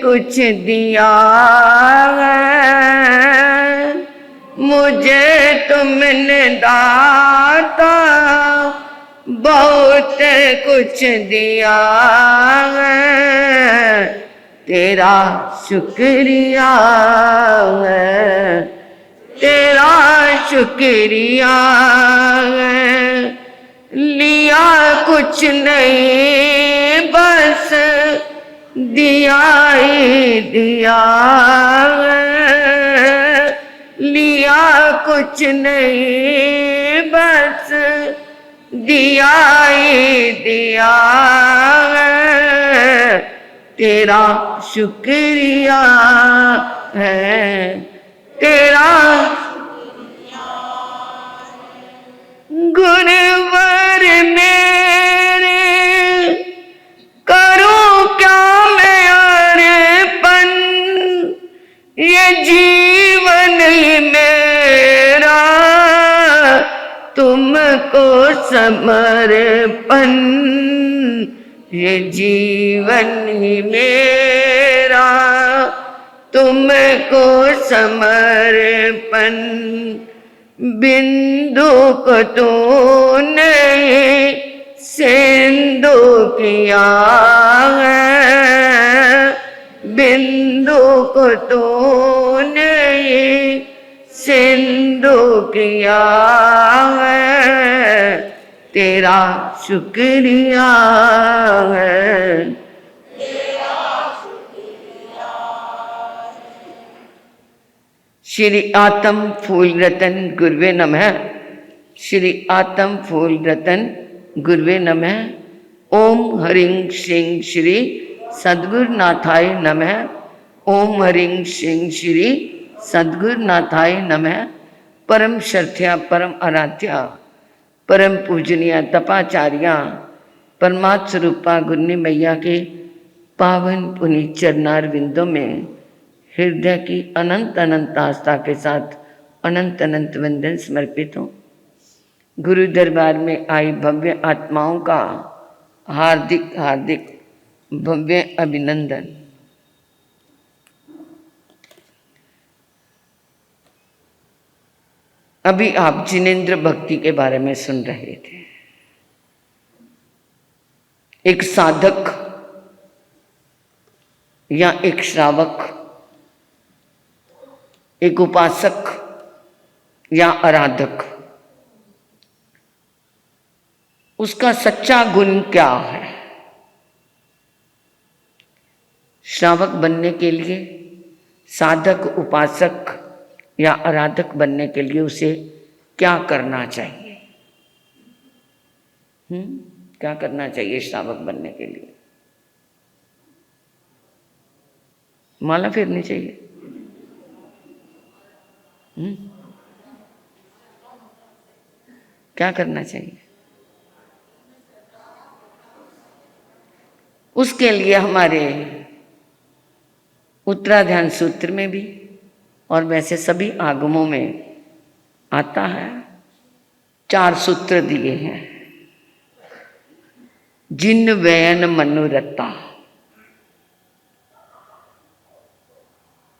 कुछ दिया है, मुझे तुमने दाता बहुत कुछ दिया है, तेरा शुक्रिया है, तेरा शुक्रिया है। लिया कुछ नहीं बस दिया ही दिया है, लिया कुछ नहीं बस दिया ही दिया है, तेरा शुक्रिया है, तेरा गुरुवर मेरे करूं क्या मैं अर्पण, ये जीवन ही मेरा तुमको समर्पण, ये जीवन ही मेरा तुमको समर्पण। बिंदु को तूने सिंधु किया है, बिंदु को तूने सिंधु किया है, तेरा शुक्रिया है। श्री आत्म फूल रतन गुरुवे नमः। श्री आत्म फूल रतन गुरुवे नमः। ओम हरिं श्रीं श्री सद्गुरुनाथाय नमः। ओम हरिं श्रीं श्री सद्गुरुनाथाय नमः। परम श्रद्धेय परम आराध्या परम पूजनीय तपाचार्या परमात्म स्वरूपा गुरनी मैया के पावन पुनीत चरणार विंदों में हृदय की अनंत अनंत आस्था के साथ अनंत अनंत वंदन समर्पित हो। गुरु दरबार में आई भव्य आत्माओं का हार्दिक हार्दिक भव्य अभिनंदन। अभी आप जिनेंद्र भक्ति के बारे में सुन रहे थे। एक साधक या एक श्रावक, एक उपासक या आराधक, उसका सच्चा गुण क्या है? श्रावक बनने के लिए, साधक उपासक या आराधक बनने के लिए उसे क्या करना चाहिए? क्या करना चाहिए श्रावक बनने के लिए? माला फेरनी चाहिए। क्या करना चाहिए? उसके लिए हमारे उत्तराध्यान सूत्र में भी और वैसे सभी आगमों में आता है, 4 सूत्र दिए हैं। जिन व्ययन मनोरथा,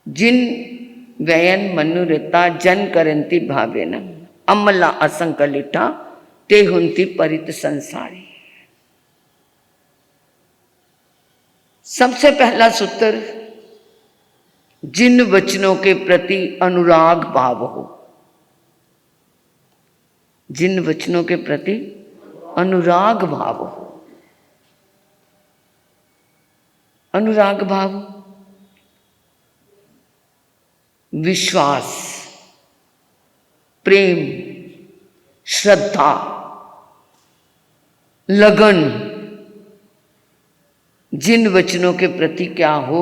जिन व्ययन मनोरथा जन करंती भावेन अमला असंकलिता ते हुंती परित संसारी। सबसे पहला सूत्र, जिन वचनों के प्रति अनुराग भाव हो। जिन वचनों के प्रति अनुराग भाव हो। अनुराग भाव, विश्वास, प्रेम, श्रद्धा, लगन, जिन वचनों के प्रति क्या हो?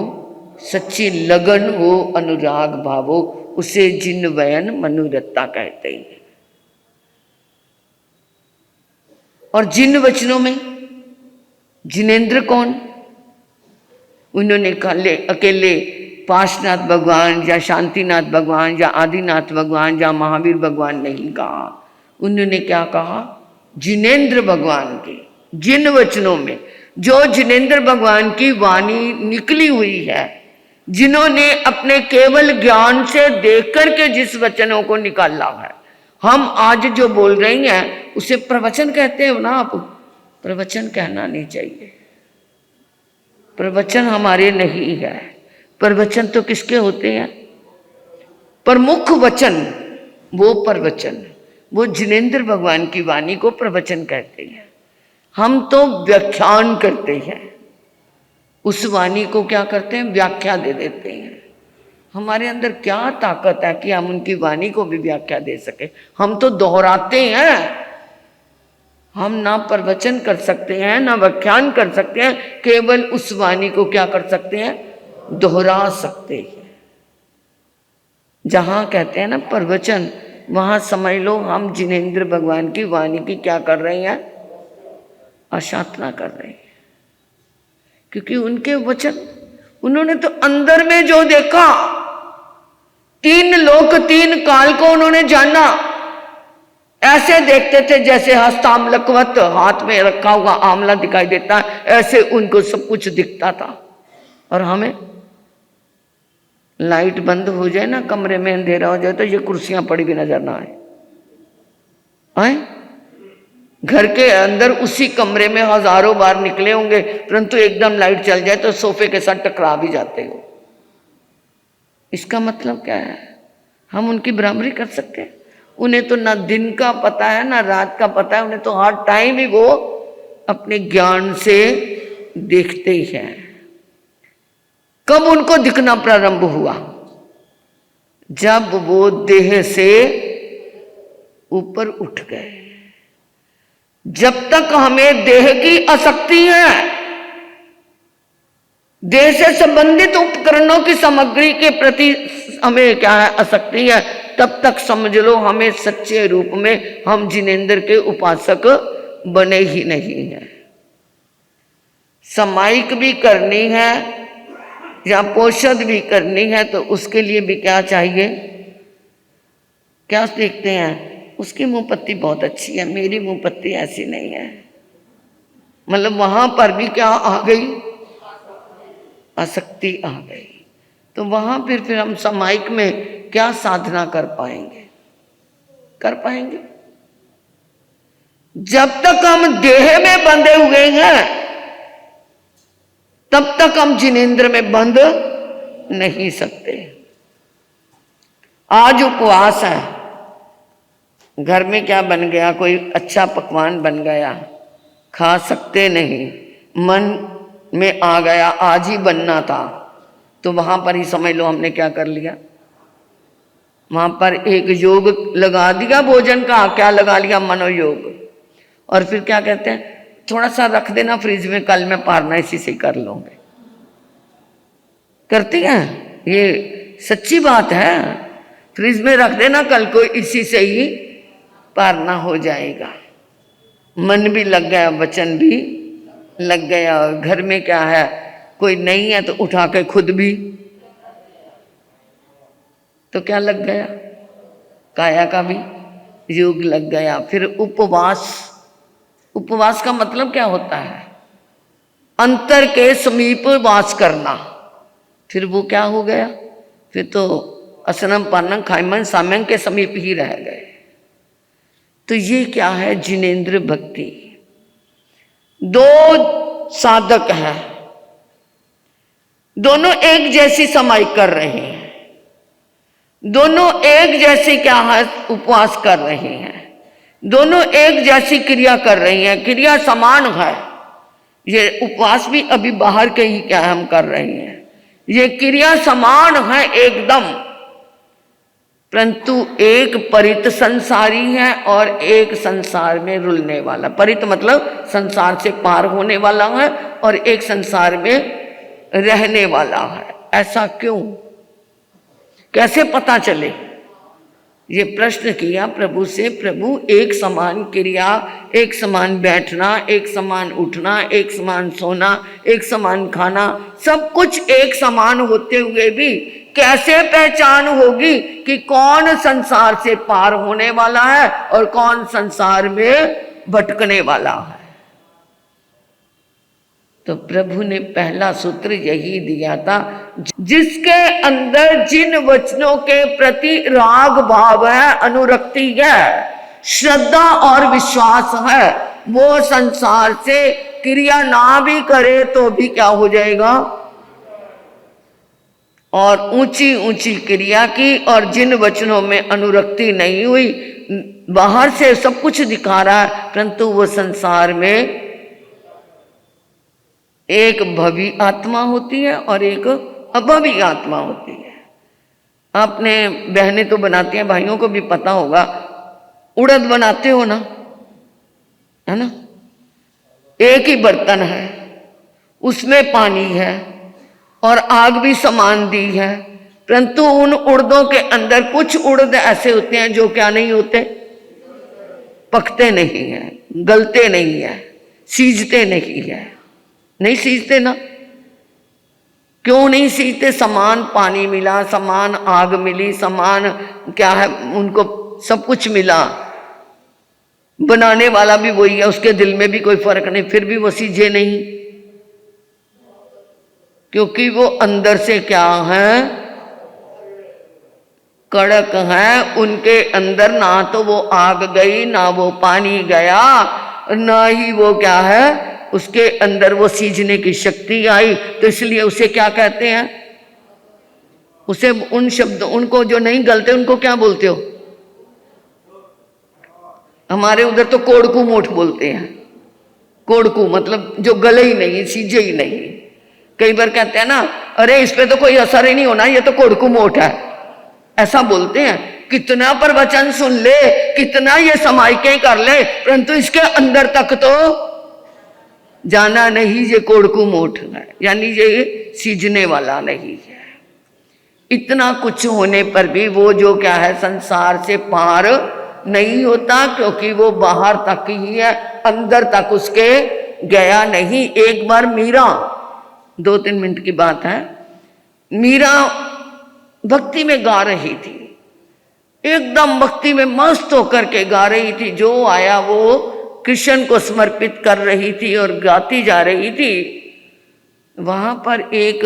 सच्ची लगन हो, अनुराग भाव हो, उसे जिन वयन मनोरथा कहते हैं। और जिन वचनों में जिनेंद्र कौन? उन्होंने अकेले पार्श्वनाथ भगवान या शांतिनाथ भगवान या आदिनाथ भगवान या महावीर भगवान नहीं कहा। उन्होंने क्या कहा? जिनेंद्र भगवान के जिन वचनों में जो जिनेंद्र भगवान की वाणी निकली हुई है, जिन्होंने अपने केवल ज्ञान से देख करके जिस वचनों को निकाला है, हम आज जो बोल रहे हैं उसे प्रवचन कहते हो ना आप। प्रवचन कहना नहीं चाहिए, प्रवचन हमारे नहीं है। प्रवचन तो किसके होते हैं? प्रमुख वचन, वो प्रवचन, वो जिनेंद्र भगवान की वाणी को प्रवचन कहते हैं। हम तो व्याख्यान करते हैं, उस वाणी को क्या करते हैं? व्याख्या दे देते हैं। हमारे अंदर क्या ताकत है कि हम उनकी वाणी को भी व्याख्या दे सके? हम तो दोहराते हैं। हम ना प्रवचन कर सकते हैं, ना व्याख्यान कर सकते हैं, केवल उस वाणी को क्या कर सकते हैं? दोहरा सकते हैं। जहां कहते हैं ना प्रवचन, वहां समझ लो हम जिनेंद्र भगवान की वाणी की क्या कर रहे हैं? आशाधना कर रहे हैं। क्योंकि उनके वचन, उन्होंने तो अंदर में जो देखा, 3 लोक 3 काल को उन्होंने जाना। ऐसे देखते थे जैसे हस्तामलकवत, हाथ में रखा हुआ आंवला दिखाई देता है, ऐसे उनको सब कुछ दिखता था। और हमें लाइट बंद हो जाए ना, कमरे में अंधेरा हो जाए, तो ये कुर्सियां पड़ी भी नजर ना आए। घर के अंदर उसी कमरे में हजारों बार निकले होंगे, परंतु एकदम लाइट चल जाए तो सोफे के साथ टकरा भी जाते हो। इसका मतलब क्या है? हम उनकी बराबरी कर सकते हैं? उन्हें तो ना दिन का पता है ना रात का पता है, उन्हें तो हर टाइम ही वो अपने ज्ञान से देखते ही हैं। कब उनको दिखना प्रारंभ हुआ? जब वो देह से ऊपर उठ गए। जब तक हमें देह की आसक्ति है, देह से संबंधित उपकरणों की सामग्री के प्रति हमें क्या है? आसक्ति है, तब तक समझ लो हमें सच्चे रूप में हम जिनेंद्र के उपासक बने ही नहीं हैं। समाइक भी करनी है या पोषद भी करनी है, तो उसके लिए भी क्या चाहिए? क्या देखते हैं? उसकी मुंह पत्ती बहुत अच्छी है, मेरी मुंह पत्ती ऐसी नहीं है। मतलब वहां पर भी क्या आ गई? आसक्ति आ गई। तो वहां फिर हम समाइक में क्या साधना कर पाएंगे? कर पाएंगे जब तक हम देह में बंधे हुए हैं, तब तक हम जिनेंद्र में बंध नहीं सकते। आज उपवास है, घर में क्या बन गया? कोई अच्छा पकवान बन गया, खा सकते नहीं, मन में आ गया आज ही बनना था, तो वहां पर ही समझ लो हमने क्या कर लिया? वहां पर एक योग लगा दिया भोजन का। क्या लगा लिया? मनोयोग। और फिर क्या कहते हैं? थोड़ा सा रख देना फ्रिज में, कल में पारना इसी से कर लूंगे। करती हैं, ये सच्ची बात है। फ्रिज में रख देना, कल को इसी से ही पारना हो जाएगा। मन भी लग गया, वचन भी लग गया। घर में क्या है? कोई नहीं है तो उठा के खुद भी तो क्या लग गया? काया का भी योग लग गया। फिर उपवास। उपवास का मतलब क्या होता है? अंतर के समीप वास करना। फिर वो क्या हो गया? फिर तो असनम पानम खाइमन साम्यं के समीप ही रह गए। तो ये क्या है? जिनेंद्र भक्ति। 2 साधक हैं, दोनों एक जैसी समाई कर रहे हैं, दोनों एक जैसे क्या है? उपवास कर रहे हैं, दोनों एक जैसी क्रिया कर रही हैं, क्रिया समान है। ये उपवास भी अभी बाहर के ही क्या हम कर रहे हैं, ये क्रिया समान है एकदम, परंतु एक परित संसारी है और एक संसार में रुलने वाला। परित मतलब संसार से पार होने वाला है और एक संसार में रहने वाला है। ऐसा क्यों? कैसे पता चले? ये प्रश्न किया प्रभु से। प्रभु, एक समान क्रिया, एक समान बैठना, एक समान उठना, एक समान सोना, एक समान खाना, सब कुछ एक समान होते हुए भी कैसे पहचान होगी कि कौन संसार से पार होने वाला है और कौन संसार में भटकने वाला है? तो प्रभु ने पहला सूत्र यही दिया था, जिसके अंदर जिन वचनों के प्रति राग भाव है, अनुरक्ति है, श्रद्धा और विश्वास है, वो संसार से क्रिया ना भी करे तो भी क्या हो जाएगा, और ऊंची ऊंची क्रिया की। और जिन वचनों में अनुरक्ति नहीं हुई, बाहर से सब कुछ दिखा रहा है, परंतु वो संसार में एक भवी आत्मा होती है और एक अभवी आत्मा होती है। आपने बहनें तो बनाती हैं, भाइयों को भी पता होगा, उड़द बनाते हो ना, है ना, एक ही बर्तन है, उसमें पानी है और आग भी समान दी है, परंतु उन उड़दों के अंदर कुछ उड़द ऐसे होते हैं जो क्या नहीं होते, पकते नहीं है, गलते नहीं है, सीजते नहीं है। नहीं सीजते ना, क्यों नहीं सीजते? समान पानी मिला, समान आग मिली, समान क्या है, उनको सब कुछ मिला, बनाने वाला भी वही है, उसके दिल में भी कोई फर्क नहीं, फिर भी वो सीजे नहीं, क्योंकि वो अंदर से क्या है, कड़क है। उनके अंदर ना तो वो आग गई, ना वो पानी गया, ना ही वो क्या है, उसके अंदर वो सीजने की शक्ति आई। तो इसलिए उसे क्या कहते हैं, उसे उन शब्द, उनको जो नहीं गलते उनको क्या बोलते हो? हमारे उधर तो कोड़कू मोठ बोलते हैं। कोड़कू मतलब जो गले ही नहीं, सीजे ही नहीं। कई बार कहते हैं ना, अरे इस पे तो कोई असर ही नहीं होना, ये तो कोड़कू मोठ है, ऐसा बोलते हैं। कितना प्रवचन सुन ले, कितना ये समाइकें कर ले, परंतु इसके अंदर तक तो जाना नहीं, ये कोड़कू मोठ है, यानी ये सीजने वाला नहीं है। इतना कुछ होने पर भी वो जो क्या है, संसार से पार नहीं होता, क्योंकि वो बाहर तक ही है, अंदर तक उसके गया नहीं। एक बार मीरा, 2-3 मिनट की बात है, मीरा भक्ति में गा रही थी, एकदम भक्ति में मस्त होकर के गा रही थी। जो आया वो कृष्ण को समर्पित कर रही थी और गाती जा रही थी। वहां पर एक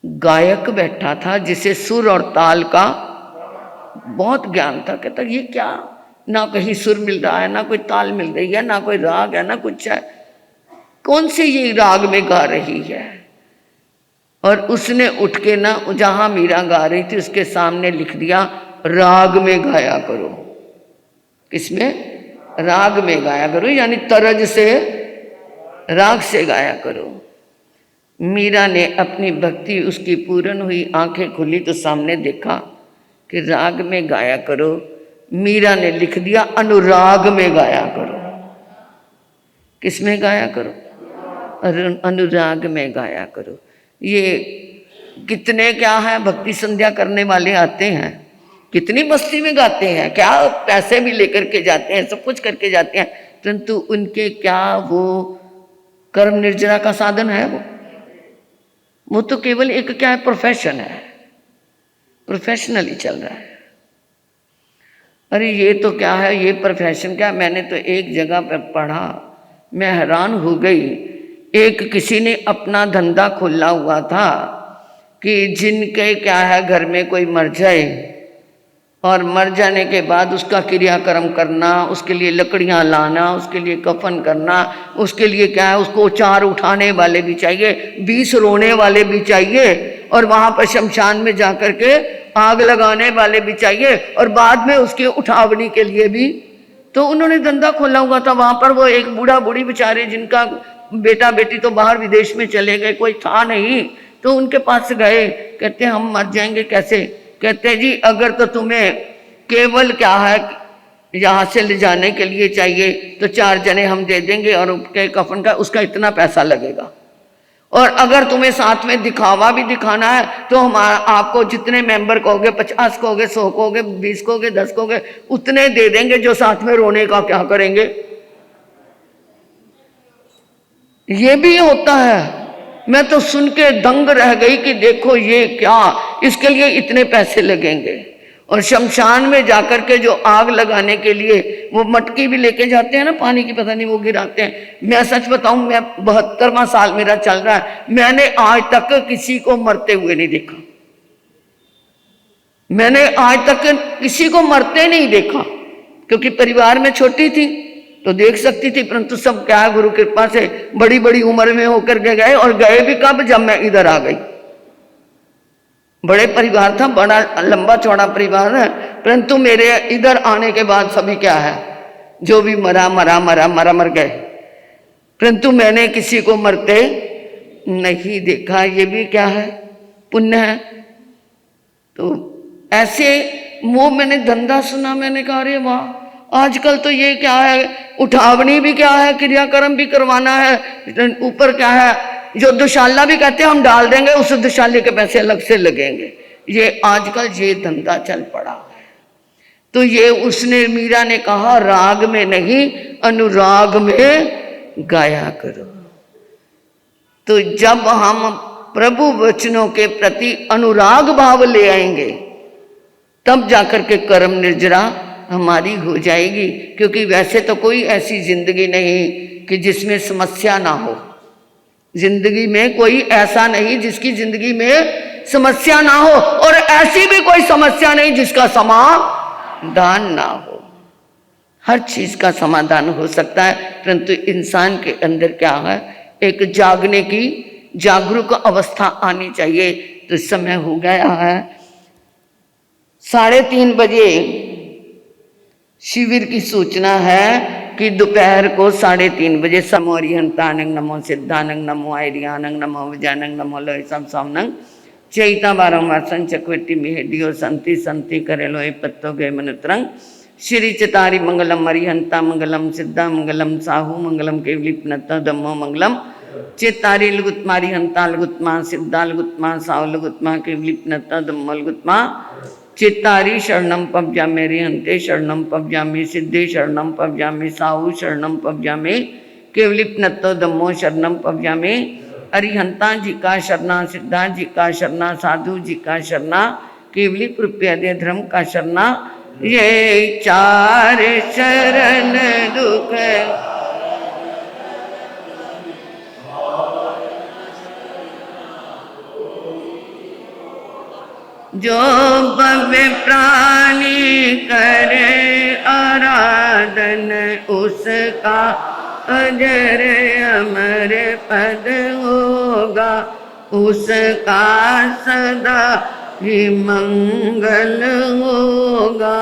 गायक बैठा था जिसे सुर और ताल का बहुत ज्ञान था। कहता ये क्या, ना कहीं सुर मिल रहा है, ना कोई ताल मिल रही है, ना कोई राग है, ना कुछ है, कौन से ये राग में गा रही है? और उसने उठ के ना, जहां मीरा गा रही थी उसके सामने लिख दिया, राग में गाया करो। किसमें? राग में गाया करो, यानी तरज से, राग से गाया करो। मीरा ने अपनी भक्ति उसकी पूर्ण हुई, आंखें खुली तो सामने देखा कि राग में गाया करो। मीरा ने लिख दिया, अनुराग में गाया करो। किस में गाया करो? अनुराग में गाया करो। ये कितने क्या है, भक्ति संध्या करने वाले आते हैं, कितनी मस्ती में गाते हैं, क्या पैसे भी लेकर के जाते हैं, सब कुछ करके जाते हैं, परंतु उनके क्या वो कर्म निर्जरा का साधन है? वो तो केवल एक क्या है, प्रोफेशन है, प्रोफेशनली चल रहा है। अरे ये तो क्या है, ये प्रोफेशन क्या? मैंने तो एक जगह पर पढ़ा, मैं हैरान हो गई। एक किसी ने अपना धंधा खोला हुआ था कि जिनके क्या है, घर में कोई मर जाए और मर जाने के बाद उसका क्रियाक्रम करना, उसके लिए लकड़ियां लाना, उसके लिए कफन करना, उसके लिए क्या है, उसको 4 उठाने वाले भी चाहिए, 20 रोने वाले भी चाहिए, और वहां पर शमशान में जाकर के आग लगाने वाले भी चाहिए, और बाद में उसके उठावनी के लिए भी। तो उन्होंने धंधा खोला हुआ था। वहां पर वो एक बूढ़ा बूढ़ी बेचारे, जिनका बेटा बेटी तो बाहर विदेश में चले गए, कोई था नहीं, तो उनके पास गए। कहते हम मर जाएंगे कैसे? कहते जी अगर तो तुम्हें केवल क्या है यहाँ से ले जाने के लिए चाहिए तो 4 जने हम दे देंगे, और उनके कफन का उसका इतना पैसा लगेगा, और अगर तुम्हें साथ में दिखावा भी दिखाना है तो हमारा आपको जितने मेंबर कहोगे, 50 कहोगे, 100 कहोगे, 20 कहोगे, 10 कहोगे, उतने दे देंगे, जो साथ में रोने का क्या करेंगे? ये भी होता है। मैं तो सुन के दंग रह गई कि देखो ये क्या, इसके लिए इतने पैसे लगेंगे। और शमशान में जाकर के जो आग लगाने के लिए वो मटकी भी लेके जाते हैं ना पानी की, पता नहीं वो गिराते हैं। मैं सच बताऊं, मैं 72वां साल मेरा चल रहा है, मैंने आज तक किसी को मरते हुए नहीं देखा। मैंने आज तक किसी को मरते नहीं देखा, क्योंकि परिवार में छोटी थी तो देख सकती थी, परंतु सब क्या गुरु कृपा से बड़ी बड़ी उम्र में होकर के गए, और गए भी कब, जब मैं इधर आ गई। बड़े परिवार था, बड़ा लंबा चौड़ा परिवार है, परंतु मेरे इधर आने के बाद सभी क्या है, जो भी मरा मरा मरा मरा मर गए, परंतु मैंने किसी को मरते नहीं देखा। ये भी क्या है, पुण्य है। तो ऐसे वो मैंने धंधा सुना, मैंने कहा अरे वाह, आजकल तो ये क्या है, उठावनी भी क्या है, क्रियाक्रम भी करवाना है, ऊपर क्या है, जो दुशाला भी कहते हैं हम डाल देंगे, उस दुशाले के पैसे अलग से लगेंगे। ये आजकल ये धंधा चल पड़ा है। तो ये उसने, मीरा ने कहा राग में नहीं अनुराग में गाया करो। तो जब हम प्रभु वचनों के प्रति अनुराग भाव ले आएंगे, तब जाकर के कर्म निर्जरा हमारी हो जाएगी। क्योंकि वैसे तो कोई ऐसी जिंदगी नहीं कि जिसमें समस्या ना हो। जिंदगी में कोई ऐसा नहीं जिसकी जिंदगी में समस्या ना हो, और ऐसी भी कोई समस्या नहीं जिसका समाधान ना हो। हर चीज का समाधान हो सकता है, परंतु इंसान के अंदर क्या है, एक जागने की जागरूक अवस्था आनी चाहिए। तो समय हो गया है 3:30 बजे शिविर की सूचना है कि दोपहर को 3:30 बजे समोरिहंतानंग नमो सिद्धानंग नमो आयरियानंग नमो विजयानंग नमो लोय सब सामनंग चैता बारंबार संचक्वेटी मिहेडियो संति संति करे लोय पत्तो गए मनुत्रंग श्री चतारी मंगलम मरिहंता मंगलम सिद्धा मंगलम साहू मंगलम केवलिपनता दम्मो मंगलम चेतारी लुगुत्मारी हंता लुगुत्मा सिद्धा लुगुत्मा साहू लुगुत्मा केवलिपनता दम्मो लुगुत्मा चित्तारी शरणम पब्जामे रिहंते शरणम पब्जामे सिद्धे शरणम पब्जामे साहू शरणम पब्जामे केवलिपनत्तो दम्मो शरणम पब्जामे अरिहंता जी का शरणा सिद्धा जी का शरणा साधु जी का शरणा केवली कृपया धर्म का शरणा। ये 4 शरण दुख जो भव्य प्राणी करे आराधन उसका अजर अमर पद होगा, उसका सदा ही मंगल होगा।